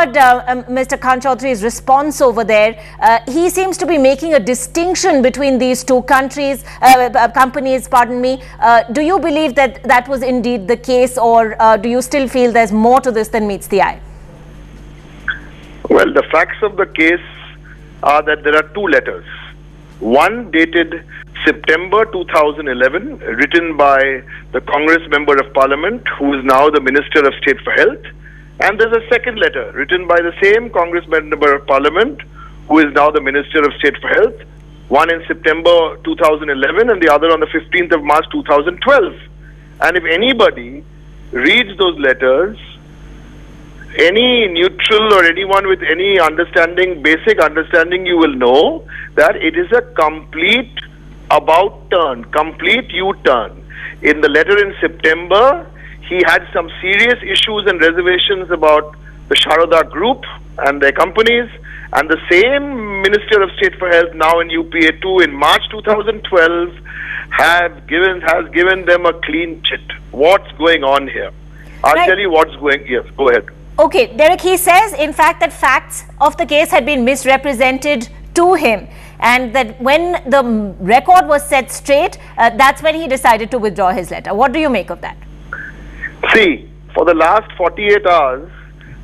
heard Mr. Khan Chaudhary's response over there. He seems to be making a distinction between these two companies. Do you believe that that was indeed the case, or do you still feel there's more to this than meets the eye? Well, the facts of the case are that there are two letters. One dated September 2011, written by the Congress Member of Parliament, who is now the Minister of State for Health. And there's a second letter written by the same Congress Member of Parliament, who is now the Minister of State for Health. One in September 2011 and the other on the 15th of March 2012. And if anybody reads those letters, any neutral or anyone with any understanding, basic understanding, you will know that it is a complete about turn, complete U-turn. In the letter in September, he had some serious issues and reservations about the Sharada Group and their companies, and the same Minister of State for Health now in UPA2 in March 2012 has given them a clean chit. What's going on here? I'll tell you what's going. Yes, go ahead. Okay, Derek, he says, in fact, that facts of the case had been misrepresented to him, and that when the record was set straight, that's when he decided to withdraw his letter. What do you make of that? See, for the last 48 hours,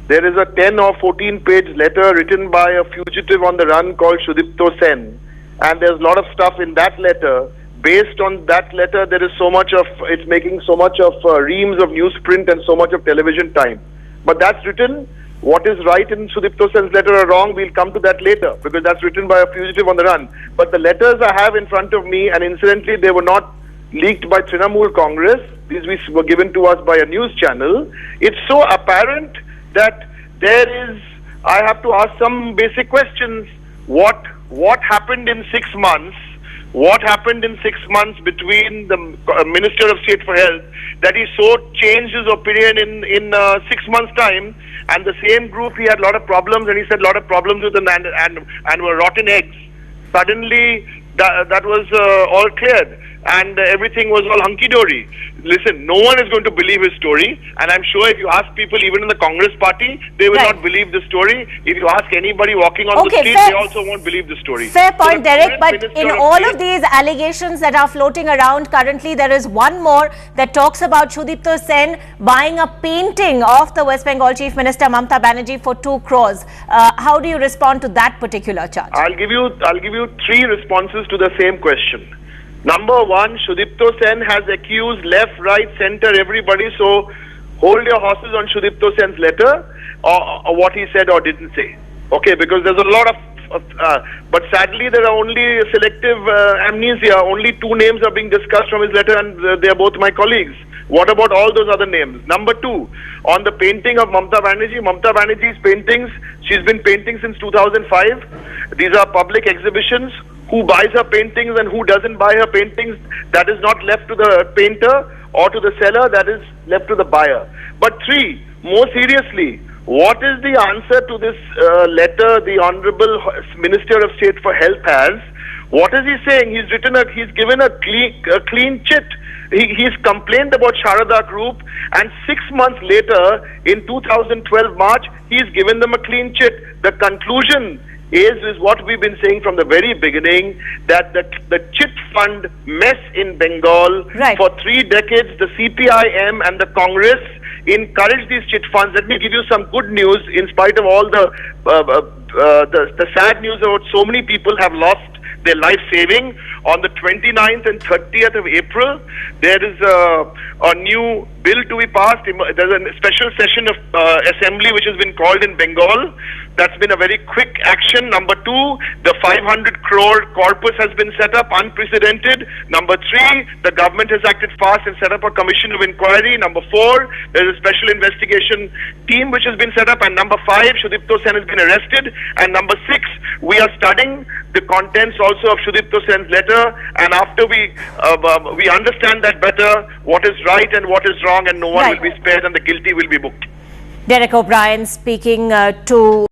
there is a 10 or 14-page letter written by a fugitive on the run called Sudipto Sen, and there's a lot of stuff in that letter. Based on that letter, there is so much of, it's making so much of reams of newsprint and so much of television time. But that's written. What is right in Sudipto Sen's letter or wrong, we'll come to that later, because that's written by a fugitive on the run. But the letters I have in front of me, and incidentally, they were not leaked by Trinamool Congress. These were given to us by a news channel. It's so apparent that there is, I have to ask some basic questions. What happened in 6 months? What happened in 6 months between the Minister of State for Health that he so changed his opinion in 6 months' time, and the same group he had a lot of problems, and he said a lot of problems with them and were rotten eggs. Suddenly that was all cleared, and everything was all hunky-dory. Listen, no one is going to believe his story, and I'm sure if you ask people even in the Congress party, they will not believe the story. If you ask anybody walking on the street, they also won't believe the story. Fair point, Derek, but in all of these allegations that are floating around currently, there is one more that talks about Sudipto Sen buying a painting of the West Bengal Chief Minister Mamata Banerjee for 2 crores. How do you respond to that particular charge? I'll give you 3 responses to the same question. Number one, Sudipto Sen has accused left, right, center, everybody. So hold your horses on Sudipto Sen's letter or what he said or didn't say. Okay, because there's a lot of, but sadly there are only selective amnesia. Only 2 names are being discussed from his letter, and they are both my colleagues. What about all those other names? Number 2, on the painting of Mamata Banerjee's paintings, she's been painting since 2005. These are public exhibitions. Who buys her paintings and who doesn't buy her paintings, that is not left to the painter or to the seller, that is left to the buyer. But 3, more seriously, what is the answer to this letter the Honorable Minister of State for Health has? What is he saying? He's given a clean chit. He's complained about Sharada Group, and 6 months later, in 2012 March, he's given them a clean chit. The conclusion is what we've been saying from the very beginning, that the chit fund mess in Bengal for 3 decades, the CPIM and the Congress encouraged these chit funds. Let me give you some good news. In spite of all the sad news about so many people have lost their life saving, on the 29th and 30th of April, there is a new bill to be passed. There's a special session of assembly which has been called in Bengal. That's been a very quick action. Number 2, the 500 crore corpus has been set up, unprecedented. Number 3, the government has acted fast and set up a commission of inquiry. Number 4, there's a special investigation team which has been set up. And number 5, Sudipto Sen has been arrested. And number 6, we are studying the contents also of Sudipto Sen's letter, and after we understand that better, what is right and what is wrong, and no one will be spared and the guilty will be booked. Derek O'Brien speaking to